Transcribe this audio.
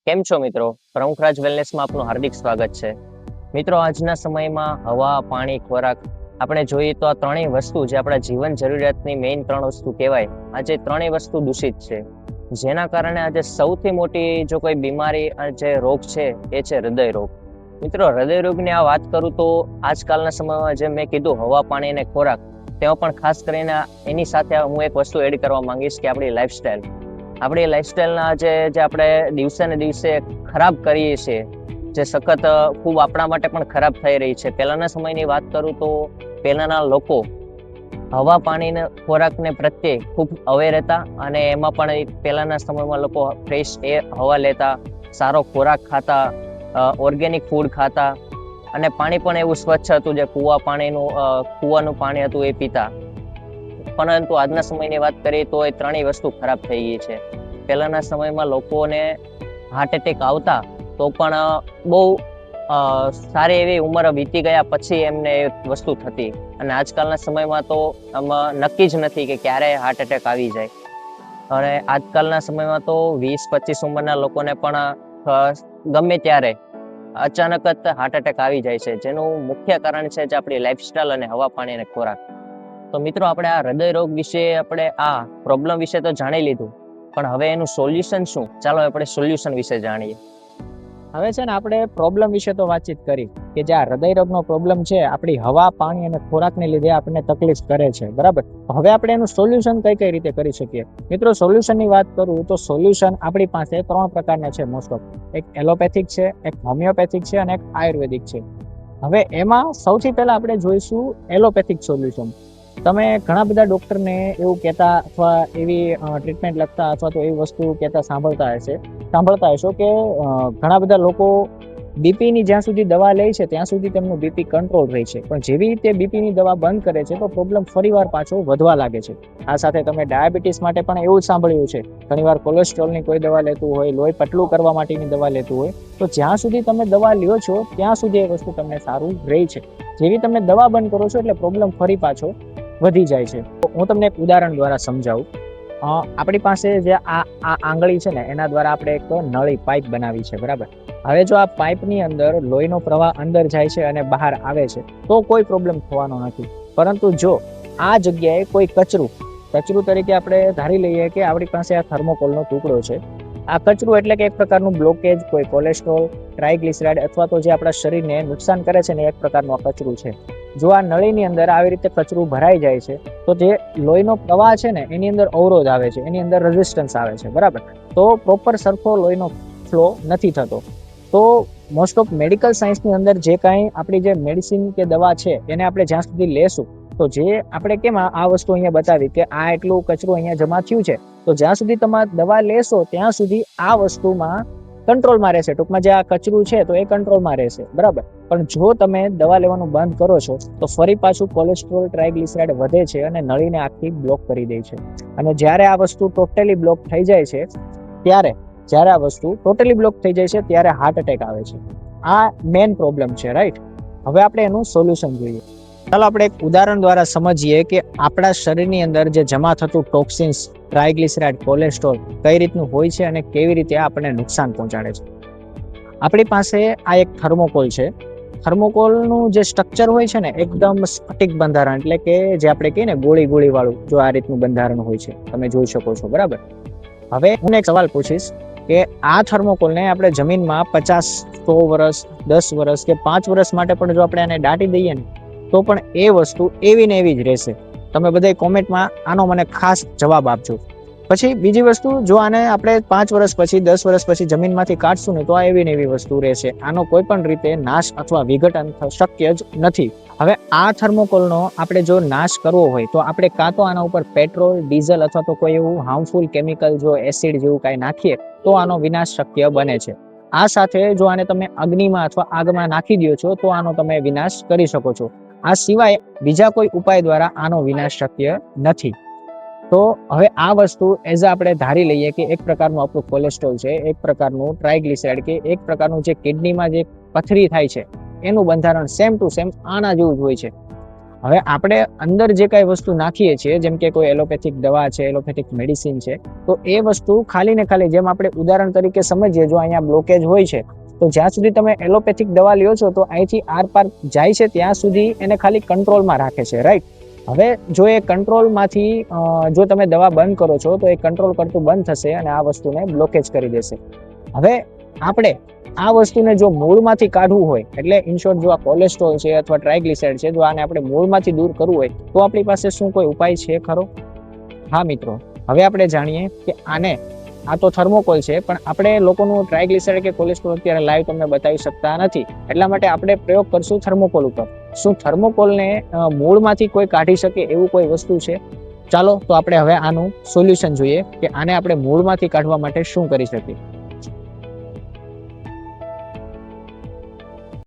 કેમ છો મિત્રો? પ્રમુખરાજ વેલનેસમાં આપનું હાર્દિક સ્વાગત છે. મિત્રો, આજના સમયમાં હવા, પાણી, ખોરાક આપણે જોઈએ તો આ ત્રણેય વસ્તુ જે આપણા જીવન જરૂરિયાતની મેઇન ત્રણ વસ્તુ કહેવાય, આજે ત્રણેય વસ્તુ દૂષિત છે. જેના કારણે આજે સૌથી મોટી જો કોઈ બીમારી જે રોગ છે એ છે હૃદય રોગ. મિત્રો, હૃદય રોગની આ વાત કરું તો આજકાલના સમયમાં જેમ મેં કીધું હવા, પાણી અને ખોરાક, તેમાં પણ ખાસ કરીને એની સાથે હું એક વસ્તુ એડ કરવા માંગીશ કે આપણી લાઈફસ્ટાઈલ. આપણી લાઈફસ્ટાઈલના જે આપણે દિવસે ને દિવસે ખરાબ કરીએ છીએ, જે સખત ખૂબ આપણા માટે પણ ખરાબ થઈ રહી છે. પહેલાના સમયની વાત કરું તો પહેલાના લોકો હવા, પાણીને ખોરાકને પ્રત્યે ખૂબ અવેર હતા અને એમાં પણ પહેલાના સમયમાં લોકો ફ્રેશ હવા લેતા, સારો ખોરાક ખાતા, ઓર્ગેનિક ફૂડ ખાતા અને પાણી પણ એવું સ્વચ્છ હતું જે કૂવાનું પાણી હતું એ પીતા. પરંતુ આજના સમયની વાત કરીએ તો એ ત્રણેય વસ્તુ ખરાબ થઈ ગઈ છે. પહેલાના સમયમાં લોકોને હાર્ટ એટેક આવતા તો પણ બહુ સારી એવી ઉંમર વીતી ગયા પછી એમને એ વસ્તુ થતી, અને આજકાલના સમયમાં તો આમાં નક્કી જ નથી કે ક્યારે હાર્ટ એટેક આવી જાય. અને આજકાલના સમયમાં તો 20-25 ઉંમરના લોકોને પણ ગમે ત્યારે અચાનક જ હાર્ટ એટેક આવી જાય છે, જેનું મુખ્ય કારણ છે જે આપણી લાઈફસ્ટાઈલ અને હવા, પાણી અને ખોરાક. તો મિત્રો, આપણે આ હૃદય રોગ વિશે આપણે આ પ્રોબ્લેમ વિશે તો જાણી લીધું, પણ હવે એનું સોલ્યુશન શું? ચાલો આપણે સોલ્યુશન વિશે જાણીએ. હવે છે ને આપણે પ્રોબ્લેમ વિશે તો વાતચીત કરી કે જે આ હૃદય રોગનો પ્રોબ્લેમ છે આપણી હવા, પાણી અને ખોરાકને લીધે આપણને તકલીફ કરે છે, બરાબર. હવે આપણે એનું સોલ્યુશન કઈ રીતે કરી શકીએ? મિત્રો, સોલ્યુશનની વાત કરું તો સોલ્યુશન આપણી પાસે 3 પ્રકારના છે મોસ્ટ ઓફ. એક એલોપેથિક છે, એક હોમિયોપેથિક છે અને એક આયુર્વેદિક છે. હવે એમાં સૌથી પહેલા આપણે જોઈશું એલોપેથિક સોલ્યુશન. તમે ઘણા બધા ડોક્ટરને એવું કહેતા અથવા એવી ટ્રીટમેન્ટ લખતા અથવા તો એવી વસ્તુ કહેતા સાંભળતા હશો કે ઘણા બધા લોકો બીપીની જ્યાં સુધી દવા લે છે ત્યાં સુધી તેમનું બીપી કંટ્રોલ રહે છે, પણ જેવી રીતે બીપીની દવા બંધ કરે છે તો પ્રોબ્લેમ ફરીવાર પાછો વધવા લાગે છે. આ સાથે તમે ડાયાબિટીસ માટે પણ એવું જ સાંભળ્યું છે. ઘણીવાર કોલેસ્ટ્રોલની કોઈ દવા લેતું હોય, લોહી પતલું કરવા માટેની દવા લેતું હોય, તો જ્યાં સુધી તમે દવા લ્યો છો ત્યાં સુધી એ વસ્તુ તમને સારું રહે છે. જેવી તમે દવા બંધ કરો છો એટલે પ્રોબ્લેમ ફરી પાછો વધી જાય છે. હું તમને એક ઉદાહરણ દ્વારા સમજાવું. આપણી પાસે જે આ આંગળી છે ને એના દ્વારા આપણે એક નળી પાઇપ બનાવી છે, બરાબર. હવે જો આ પાઇપની અંદર લોહીનો પ્રવાહ અંદર જાય છે અને બહાર આવે છે તો કોઈ પ્રોબ્લેમ થવાનો નથી. પરંતુ જો આ જગ્યાએ કોઈ કચરું તરીકે આપણે ધારી લઈએ કે આપણી પાસે આ થર્મોકોલનો ટુકડો છે. આ કચરું એટલે કે એક પ્રકારનું બ્લોકેજ, કોઈ કોલેસ્ટ્રોલ, ટ્રાયગ્લિસરાઇડ અથવા તો જે આપણા શરીરને નુકસાન કરે છે ને એક પ્રકારનું આ કચરું છે. જો આ નળીની અંદર આવી રીતે કચરું ભરાઈ જાય છે તો જે લોહીનો પ્રવાહ છે ને એની અંદર અવરોધ આવે છે, એની અંદર રેઝિસ્ટન્સ આવે છે, બરાબર. તો પ્રોપર સરખો લોહીનો ફ્લો નથી થતો. તો મોસ્ટ ઓફ મેડિકલ સાયન્સની અંદર જે કાંઈ આપણી જે મેડિસિન કે દવા છે એને આપણે જ્યાં સુધી લેશું તો જે આપણે કેમ આ વસ્તુ અહીંયા બતાવી કે આ એટલું કચરું અહીંયા જમા થયું છે, તો જ્યાં સુધી તમે દવા લેશો ત્યાં સુધી આ વસ્તુમાં કંટ્રોલમાં રહેશે. ટૂંકમાં જે આ કચરું છે તો એ કંટ્રોલમાં રહેશે, બરાબર. પણ જો તમે દવા લેવાનું બંધ કરો છો તો ફરી પાછું કોલેસ્ટ્રોલ, ટ્રાયગ્લિસરાઇડ વધે છે અને નળીને આખી બ્લોક કરી દે છે. અને જ્યારે આ વસ્તુ ટોટલી બ્લોક થઈ જાય છે ત્યારે હાર્ટ એટેક આવે છે. આ મેઇન પ્રોબ્લેમ છે, રાઈટ. હવે આપણે એનું સોલ્યુશન જોઈએ. ચાલો આપણે એક ઉદાહરણ દ્વારા સમજીએ કે આપણા શરીરની અંદર જે જમા થતું ટોક્સિન્સ, ટ્રાયગ્લિસરાઇડ, કોલેસ્ટ્રોલ કઈ રીતનું હોય છે અને કેવી રીતે આપણને નુકસાન પહોંચાડે છે. આપણી પાસે આ એક થર્મોકોલ છે. થર્મોકોલનું જે સ્ટ્રક્ચર હોય છે ને એકદમ સ્ફટિક બંધારણ, એટલે કે જે આપણે કહીએ ને ગોળી વાળું, જો આ રીતનું બંધારણ હોય છે, તમે જોઈ શકો છો, બરાબર. હવે હું એક સવાલ પૂછીશ કે આ થર્મોકોલને આપણે જમીનમાં 50-100 વર્ષ, 10 વર્ષ કે 5 વર્ષ માટે પણ જો આપણે આને દાટી દઈએ ને તો પણ એ વસ્તુ એવી ને એવી જ રહેશે. તમે બધા કોમેન્ટમાં આનો મને ખાસ જવાબ આપજો. પછી બીજી વસ્તુ, જો આને આપણે 5 વર્ષ પછી, 10 વર્ષ પછી જમીનમાંથી કાઢશું ને તો આ એવી ને એવી વસ્તુ રહેશે. આનો કોઈ પણ રીતે નાશ અથવા વિઘટન શક્ય જ નથી. હવે આ થર્મોકોલનો આપણે જો નાશ કરવો હોય તો આપણે કાં તો આના ઉપર પેટ્રોલ, ડીઝલ અથવા તો કોઈ એવું હાર્મફુલ કેમિકલ, જો એસિડ જેવું કાંઈ નાખીએ તો આનો વિનાશ શક્ય બને છે. આ સાથે જો આને તમે અગ્નિમાં અથવા આગમાં નાખી દો છો તો આનો તમે વિનાશ કરી શકો છો. આ સિવાય બીજા કોઈ ઉપાય દ્વારા આનો વિનાશ શક્ય નથી. તો હવે આ વસ્તુ આપણે ધારી લઈએ કે એક પ્રકારનું આપણું કોલેસ્ટ્રોલ છે, એક પ્રકારનું ટ્રાયગ્લિસરાઇડ કે એક પ્રકારનું જે કિડનીમાં જે પથરી થાય છે એનું બંધારણ સેમ ટુ સેમ આના જેવું જ હોય છે. હવે આપણે અંદર જે કાંઈ વસ્તુ નાખીએ છીએ, જેમ કે કોઈ એલોપેથિક દવા છે, એલોપેથિક મેડિસિન છે, તો એ વસ્તુ ખાલી ને ખાલી, જેમ આપણે ઉદાહરણ તરીકે સમજીએ, જો અહીંયા બ્લોકેજ હોય છે તો જ્યાં સુધી તમે એલોપેથિક દવા લ્યો છો તો અહીંથી આર પાર જાય છે ત્યાં સુધી એને ખાલી કંટ્રોલમાં રાખે છે, રાઈટ? હવે જો એ કંટ્રોલમાંથી જો તમે દવા બંધ કરો છો તો એ કંટ્રોલ કરતું બંધ થશે અને આ વસ્તુને બ્લોકેજ કરી દેશે. હવે આપણે આ વસ્તુને જો મૂળમાંથી કાઢવું હોય, એટલે ઇન શોર્ટ, જો આ કોલેસ્ટ્રોલ છે અથવા ટ્રાયગ્લિસરાઇડ છે, જો આને આપણે મૂળમાંથી દૂર કરવું હોય તો આપણી પાસે શું કોઈ ઉપાય છે ખરો? હા મિત્રો, હવે આપણે જાણીએ કે આ તો થર્મોકોલ છે, પણ આપણે લોકોનું ટ્રાયગ્લિસરાઇડ કે કોલેસ્ટ્રોલ અત્યારે લાઈવ તમને બતાવી શકતા નથી, એટલા માટે આપણે પ્રયોગ કરશું થર્મોકોલ ઉપર. શું થર્મોકોલને મૂળમાંથી કોઈ કાઢી શકે એવું કોઈ વસ્તુ છે? ચાલો તો આપણે હવે આનું સોલ્યુશન જોઈએ કે આને આપણે મૂળમાંથી કાઢવા માટે શું કરી શકીએ.